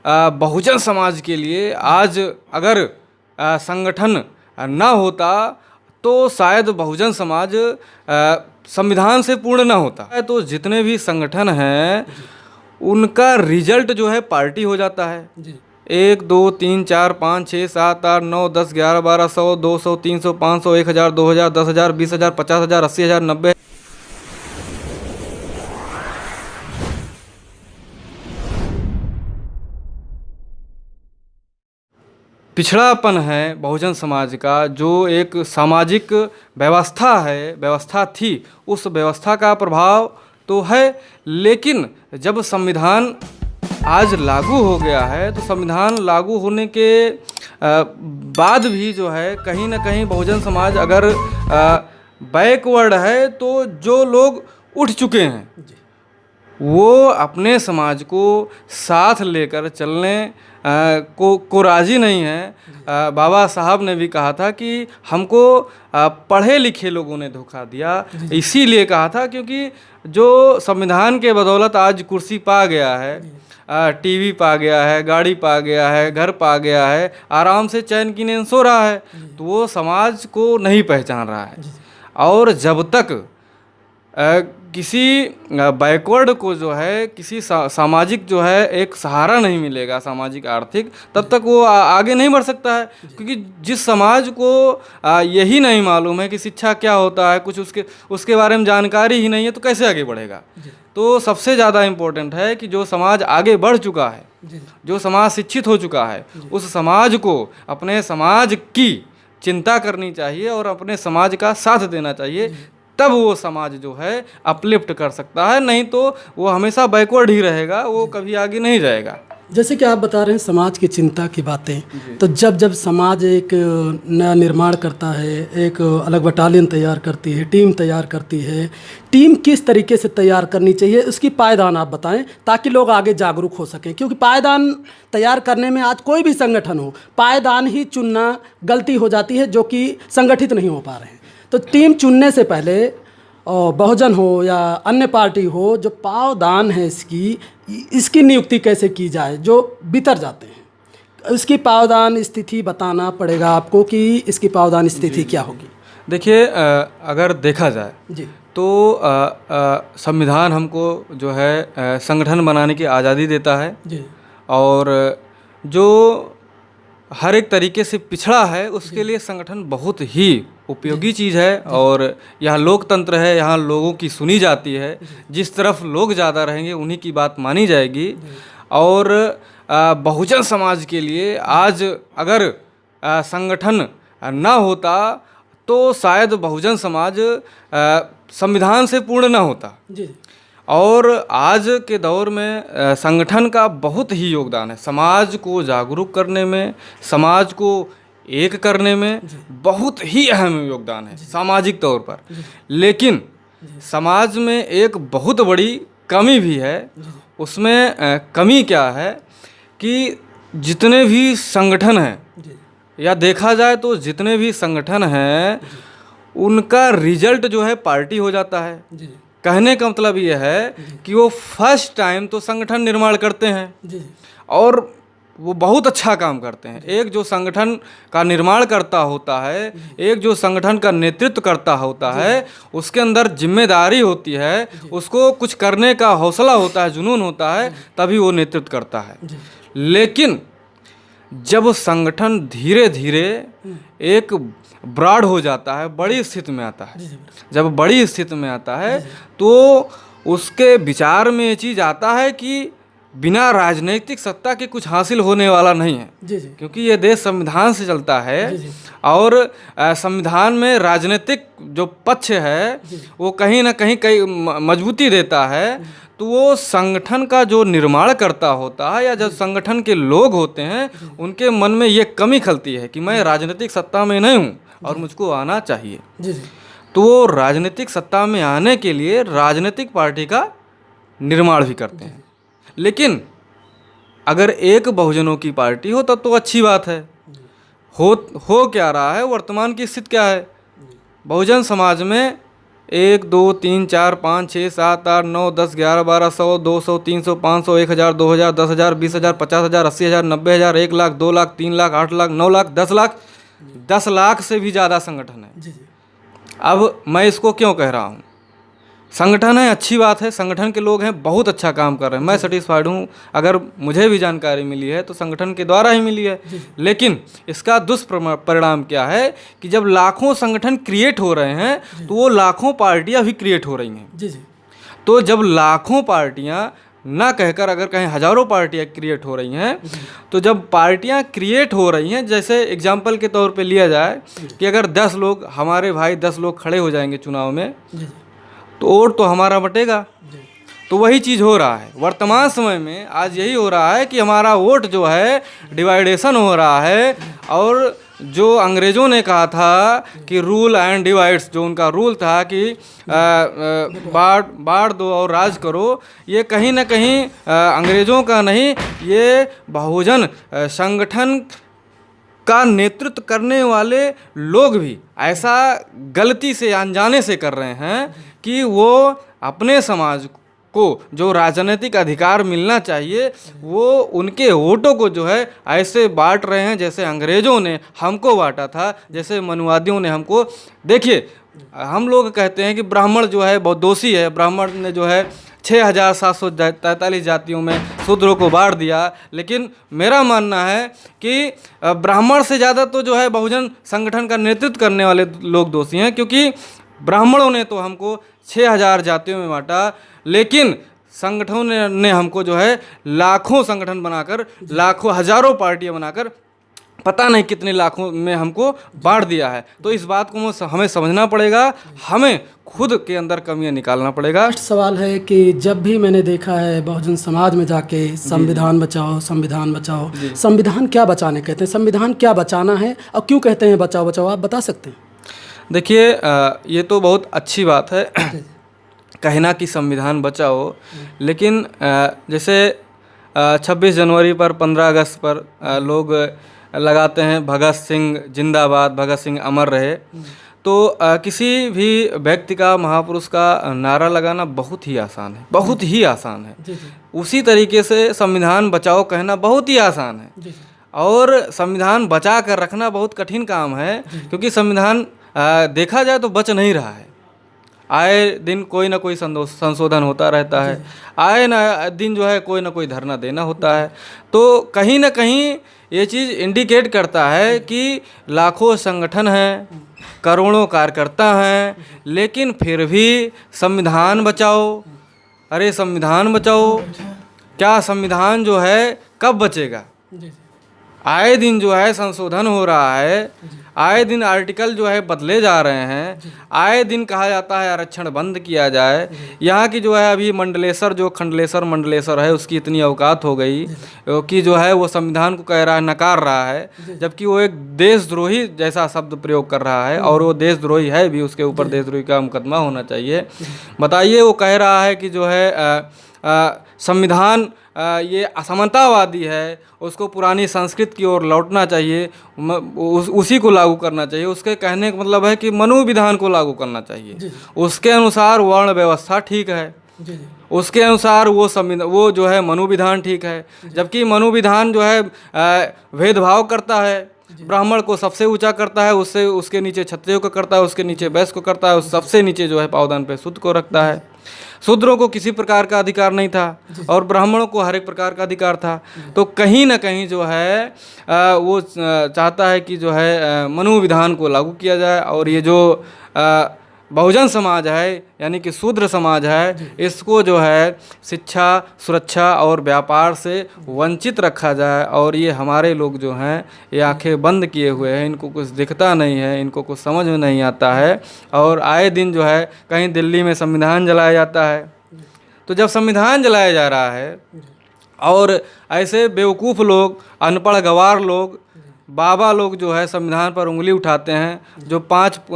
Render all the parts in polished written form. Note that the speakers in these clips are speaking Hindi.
बहुजन समाज के लिए आज अगर संगठन ना होता तो शायद बहुजन समाज संविधान से पूर्ण ना होता। तो जितने भी संगठन हैं उनका रिजल्ट जो है पार्टी हो जाता है। 1 2 3 4 5 6 7 8 9 10 11 12 100 200 300 500 1000 2000 10000 20000 50000 80000 90। पिछड़ापन है बहुजन समाज का, जो एक सामाजिक व्यवस्था थी, उस व्यवस्था का प्रभाव तो है। लेकिन जब संविधान आज लागू हो गया है तो संविधान लागू होने के बाद भी जो है कहीं ना कहीं बहुजन समाज अगर बैकवर्ड है, तो जो लोग उठ चुके हैं वो अपने समाज को साथ लेकर चलने को राज़ी नहीं है। बाबा साहब ने भी कहा था कि हमको पढ़े लिखे लोगों ने धोखा दिया, इसीलिए कहा था क्योंकि जो संविधान के बदौलत आज कुर्सी पा गया है, टीवी पा गया है, गाड़ी पा गया है, घर पा गया है, आराम से चैन की नींद सो रहा है, तो वो समाज को नहीं पहचान रहा है। और जब तक किसी बैकवर्ड को जो है किसी सामाजिक जो है एक सहारा नहीं मिलेगा सामाजिक आर्थिक, तब तक वो आगे नहीं बढ़ सकता है। क्योंकि जिस समाज को यही नहीं मालूम है कि शिक्षा क्या होता है, कुछ उसके बारे में जानकारी ही नहीं है, तो कैसे आगे बढ़ेगा। तो सबसे ज़्यादा इम्पोर्टेंट है कि जो समाज आगे बढ़ चुका है, जो समाज शिक्षित हो चुका है, उस समाज को अपने समाज की चिंता करनी चाहिए और अपने समाज का साथ देना चाहिए, तब वो समाज जो है अपलिफ्ट कर सकता है। नहीं तो वो हमेशा बैकवर्ड ही रहेगा, वो कभी आगे नहीं जाएगा। जैसे कि आप बता रहे हैं समाज की चिंता की बातें, तो जब समाज एक नया निर्माण करता है, एक अलग बटालियन तैयार करती है, टीम तैयार करती है, टीम किस तरीके से तैयार करनी चाहिए उसकी पायदान आप बताएं ताकि लोग आगे जागरूक हो सकें। क्योंकि पायदान तैयार करने में आज कोई भी संगठन हो, पायदान ही चुनना गलती हो जाती है जो कि संगठित नहीं हो पा रहे हैं। तो टीम चुनने से पहले बहुजन हो या अन्य पार्टी हो, जो पावदान है इसकी नियुक्ति कैसे की जाए, जो बितर जाते हैं इसकी पावदान स्थिति बताना पड़ेगा आपको कि इसकी पावदान स्थिति क्या होगी। देखिए, अगर देखा जाए जी तो संविधान हमको जो है संगठन बनाने की आज़ादी देता है जी, और जो हर एक तरीके से पिछड़ा है उसके लिए संगठन बहुत ही उपयोगी चीज़ है। और यहाँ लोकतंत्र है, यहाँ लोगों की सुनी जाती है, जिस तरफ लोग ज़्यादा रहेंगे उन्हीं की बात मानी जाएगी। और बहुजन समाज के लिए आज अगर संगठन ना होता तो शायद बहुजन समाज संविधान से पूर्ण ना होता। और आज के दौर में संगठन का बहुत ही योगदान है, समाज को जागरूक करने में, समाज को एक करने में बहुत ही अहम योगदान है सामाजिक तौर पर। लेकिन समाज में एक बहुत बड़ी कमी भी है। उसमें कमी क्या है कि जितने भी संगठन हैं, या देखा जाए तो जितने भी संगठन हैं उनका रिजल्ट जो है पार्टी हो जाता है। कहने का मतलब ये है कि वो फर्स्ट टाइम तो संगठन निर्माण करते हैं और वो बहुत अच्छा काम करते हैं। एक जो संगठन का निर्माण करता होता है, एक जो संगठन का नेतृत्व करता होता है, उसके अंदर जिम्मेदारी होती है, उसको कुछ करने का हौसला होता है, जुनून होता है, तभी वो नेतृत्व करता है। लेकिन जब संगठन धीरे धीरे एक ब्रॉड हो जाता है, बड़ी स्थिति में आता है, जब बड़ी स्थिति में आता है तो उसके विचार में ये चीज़ आता है कि बिना राजनीतिक सत्ता के कुछ हासिल होने वाला नहीं है। क्योंकि ये देश संविधान से चलता है और संविधान में राजनीतिक जो पक्ष है वो कहीं ना कहीं मजबूती देता है। तो वो संगठन का जो निर्माण करता होता है या जो संगठन के लोग होते हैं उनके मन में ये कमी खलती है कि मैं राजनीतिक सत्ता में नहीं हूँ और मुझको आना चाहिए। तो वो राजनीतिक सत्ता में आने के लिए राजनीतिक पार्टी का निर्माण भी करते हैं। लेकिन अगर एक बहुजनों की पार्टी हो तब तो अच्छी बात है। हो क्या रहा है, वर्तमान की स्थिति क्या है, बहुजन समाज में 1 2 3 4 5 6 7 8 9 10 11 12 100 200 300 500 1000 2000 10,000 20,000 50,000 80,000 90,000 1 लाख 2 लाख 3 लाख 8 लाख 9 लाख 10 लाख 10 लाख से भी ज़्यादा संगठन है। जी जी अब मैं इसको क्यों कह रहा हूँ, संगठन है, अच्छी बात है, संगठन के लोग हैं, बहुत अच्छा काम कर रहे हैं, मैं सेटिस्फाइड हूँ। अगर मुझे भी जानकारी मिली है तो संगठन के द्वारा ही मिली है। लेकिन इसका दुष्परिणाम क्या है कि जब लाखों संगठन क्रिएट हो रहे हैं तो वो लाखों पार्टियां भी क्रिएट हो रही हैं। जी जी तो जब लाखों पार्टियां ना कहकर अगर कहीं हजारों पार्टियां क्रिएट हो रही हैं, तो जब पार्टियां क्रिएट हो रही हैं, जैसे एग्जाम्पल के तौर पे लिया जाए कि अगर 10 लोग, हमारे भाई 10 लोग खड़े हो जाएंगे चुनाव में, जी तो वोट तो हमारा बटेगा। जी तो वही चीज़ हो रहा है वर्तमान समय में, आज यही हो रहा है कि हमारा वोट जो है डिवाइडेशन हो रहा है। और जो अंग्रेज़ों ने कहा था कि रूल एंड डिवाइड्स, जो उनका रूल था कि बांट दो और राज करो, ये कहीं ना कहीं अंग्रेज़ों का नहीं, ये बहुजन संगठन का नेतृत्व करने वाले लोग भी ऐसा गलती से, अनजाने से कर रहे हैं कि वो अपने समाज को जो राजनीतिक अधिकार मिलना चाहिए वो उनके वोटों को जो है ऐसे बांट रहे हैं जैसे अंग्रेज़ों ने हमको बांटा था, जैसे मनुवादियों ने हमको। देखिए, हम लोग कहते हैं कि ब्राह्मण जो है बहुत दोषी है, ब्राह्मण ने जो है 6,743 जातियों में शूद्रों को बांट दिया। लेकिन मेरा मानना है कि ब्राह्मण से ज़्यादा तो जो है बहुजन संगठन का नेतृत्व करने वाले लोग दोषी हैं, क्योंकि ब्राह्मणों ने तो हमको 6,000 जातियों में बांटा, लेकिन संगठनों ने हमको जो है लाखों संगठन बनाकर, लाखों हजारों पार्टियां बनाकर पता नहीं कितने लाखों में हमको बांट दिया है। तो इस बात को हमें समझना पड़ेगा, हमें खुद के अंदर कमियां निकालना पड़ेगा। लास्ट सवाल है कि जब भी मैंने देखा है बहुजन समाज में जाके संविधान बचाओ, संविधान बचाओ, संविधान क्या बचाने कहते हैं, संविधान क्या बचाना है और क्यों कहते हैं बचाओ बचाओ, आप बता सकते हैं? देखिए, ये तो बहुत अच्छी बात है कहना कि संविधान बचाओ, लेकिन जैसे 26 जनवरी पर, 15 अगस्त पर लोग लगाते हैं भगत सिंह जिंदाबाद, भगत सिंह अमर रहे। तो किसी भी व्यक्ति का, महापुरुष का नारा लगाना बहुत ही आसान है, बहुत ही आसान है। जी जी उसी तरीके से संविधान बचाओ कहना बहुत ही आसान है, जी जी और संविधान बचा कर रखना बहुत कठिन काम है, क्योंकि संविधान देखा जाए तो बच नहीं रहा है। आए दिन कोई ना कोई संशोधन होता रहता है, आए ना दिन जो है कोई ना कोई धरना देना होता है। तो कहीं ना कहीं ये चीज़ इंडिकेट करता है कि लाखों संगठन हैं, करोड़ों कार्यकर्ता हैं, लेकिन फिर भी संविधान बचाओ, अरे संविधान बचाओ, क्या संविधान जो है कब बचेगा? जी जी आए दिन जो है संशोधन हो रहा है, आए दिन आर्टिकल जो है बदले जा रहे हैं, आए दिन कहा जाता है आरक्षण बंद किया जाए। यहाँ की जो है अभी मंडलेश्वर, जो खंडलेश्वर मंडलेश्वर है, उसकी इतनी औकात हो गई कि जो है वो संविधान को कह रहा है, नकार रहा है, जबकि वो एक देशद्रोही जैसा शब्द प्रयोग कर रहा है, और वो देशद्रोही है भी, उसके ऊपर देशद्रोही का मुकदमा होना चाहिए। बताइए, वो कह रहा है कि जो है संविधान ये असमानतावादी है, उसको पुरानी संस्कृत की ओर लौटना चाहिए, उसी को लागू करना चाहिए। उसके कहने का मतलब है कि मनु विधान को लागू करना चाहिए, उसके अनुसार वर्ण व्यवस्था ठीक है, जी जी उसके अनुसार वो जो है मनु विधान ठीक है। जबकि मनु विधान जो है भेदभाव करता है, ब्राह्मण को सबसे ऊंचा करता है, उससे उसके नीचे क्षत्रियों को करता है, उसके नीचे वैश्य को करता है, उस सबसे नीचे जो है पावदान पे शूद्र को रखता है। शूद्रों को किसी प्रकार का अधिकार नहीं था और ब्राह्मणों को हर एक प्रकार का अधिकार था। तो कहीं ना कहीं जो है वो चाहता है कि जो है मनु विधान को लागू किया जाए, और ये जो बहुजन समाज है यानी कि शूद्र समाज है, इसको जो है शिक्षा, सुरक्षा और व्यापार से वंचित रखा जाए। और ये हमारे लोग जो हैं ये आंखें बंद किए हुए हैं, इनको कुछ दिखता नहीं है, इनको कुछ समझ में नहीं आता है। और आए दिन जो है कहीं दिल्ली में संविधान जलाया जाता है। तो जब संविधान जलाया जा रहा है और ऐसे बेवकूफ़ लोग, अनपढ़ गंवार लोग बाबा लोग जो है संविधान पर उंगली उठाते हैं, जो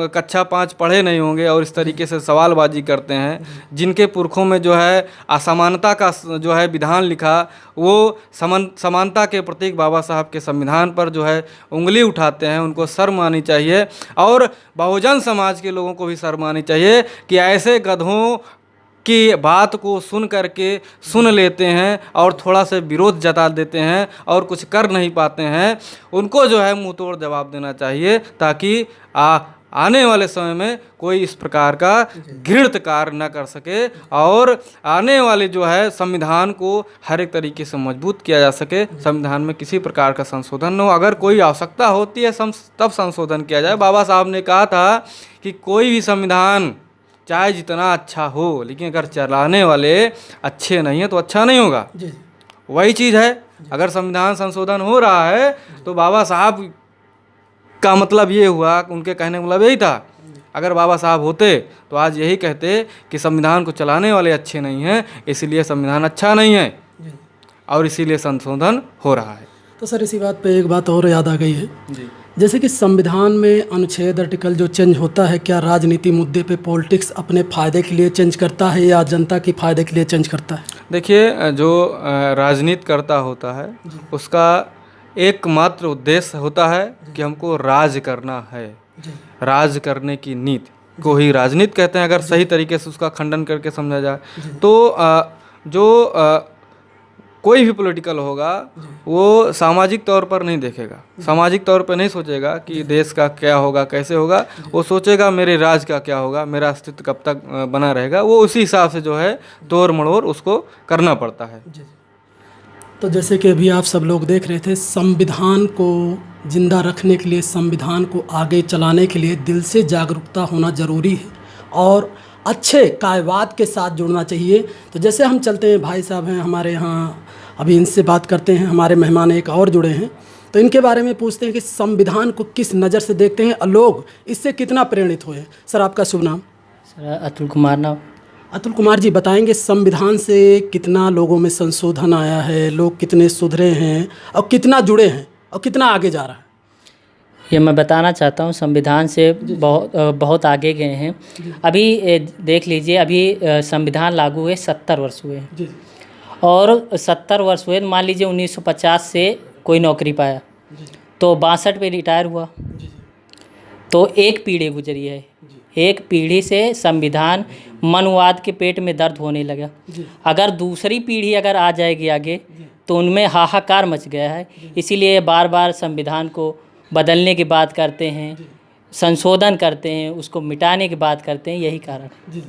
कक्षा 5 पढ़े नहीं होंगे और इस तरीके से सवालबाजी करते हैं, जिनके पुरखों में जो है असमानता का जो है विधान लिखा, वो समानता के प्रतीक बाबा साहब के संविधान पर जो है उंगली उठाते हैं, उनको शर्म आनी चाहिए। और बहुजन समाज के लोगों को भी शर्म आनी चाहिए कि ऐसे गधों की बात को सुन लेते हैं और थोड़ा से विरोध जता देते हैं और कुछ कर नहीं पाते हैं, उनको जो है मुंह तोड़ जवाब देना चाहिए, ताकि आने वाले समय में कोई इस प्रकार का घृणित कार्य न कर सके और आने वाले जो है संविधान को हर एक तरीके से मजबूत किया जा सके, संविधान में किसी प्रकार का संशोधन न हो। अगर कोई आवश्यकता होती है तब संशोधन किया जाए। बाबा साहब ने कहा था कि कोई भी संविधान चाहे जितना अच्छा हो, लेकिन अगर चलाने वाले अच्छे नहीं हैं तो अच्छा नहीं होगा। वही चीज़ है, अगर संविधान संशोधन हो रहा है तो बाबा साहब का मतलब ये हुआ, उनके कहने का मतलब यही था। अगर बाबा साहब होते तो आज यही कहते कि संविधान को चलाने वाले अच्छे नहीं हैं, इसीलिए संविधान अच्छा नहीं है और इसीलिए संशोधन हो रहा है। तो सर इसी बात पे एक बात और याद आ गई है जी। जैसे कि संविधान में अनुच्छेद आर्टिकल जो चेंज होता है, क्या राजनीति मुद्दे पे पॉलिटिक्स अपने फ़ायदे के लिए चेंज करता है या जनता के फ़ायदे के लिए चेंज करता है? देखिए, जो राजनीति करता होता है उसका एकमात्र उद्देश्य होता है कि हमको राज करना है। राज करने की नीति को ही राजनीति कहते हैं, अगर सही तरीके से उसका खंडन करके समझा जाए तो कोई भी पॉलिटिकल होगा वो सामाजिक तौर पर नहीं देखेगा, सामाजिक तौर पर नहीं सोचेगा कि देश का क्या होगा, कैसे होगा। वो सोचेगा मेरे राज का क्या होगा, मेरा अस्तित्व कब तक बना रहेगा। वो उसी हिसाब से जो है तोड़ मड़ोड़ उसको करना पड़ता है। तो जैसे कि अभी आप सब लोग देख रहे थे, संविधान को जिंदा रखने के लिए, संविधान को आगे चलाने के लिए दिल से जागरूकता होना ज़रूरी है और अच्छे कायवाद के साथ जुड़ना चाहिए। तो जैसे हम चलते हैं, भाई साहब हैं हमारे यहाँ, अभी इनसे बात करते हैं। हमारे मेहमान एक और जुड़े हैं, तो इनके बारे में पूछते हैं कि संविधान को किस नज़र से देखते हैं और लोग इससे कितना प्रेरित हुए। सर आपका शुभ नाम? सर अतुल कुमार नाम। अतुल कुमार जी, बताएंगे संविधान से कितना लोगों में संशोधन आया है, लोग कितने सुधरे हैं और कितना जुड़े हैं और कितना आगे जा रहा है? ये मैं बताना चाहता हूँ, संविधान से बहुत आगे गए हैं। अभी देख लीजिए, अभी संविधान लागू हुए 70 वर्ष हुए हैं और 70 वर्ष हुए, मान लीजिए 1950 से कोई नौकरी पाया तो 62 पे रिटायर हुआ, तो एक पीढ़ी गुजरी है। एक पीढ़ी से संविधान मनवाद के पेट में दर्द होने लगा। अगर दूसरी पीढ़ी अगर आ जाएगी आगे तो उनमें हाहाकार मच गया है। इसीलिए बार बार संविधान को बदलने की बात करते हैं, संशोधन करते हैं, उसको मिटाने की बात करते हैं, यही कारण है।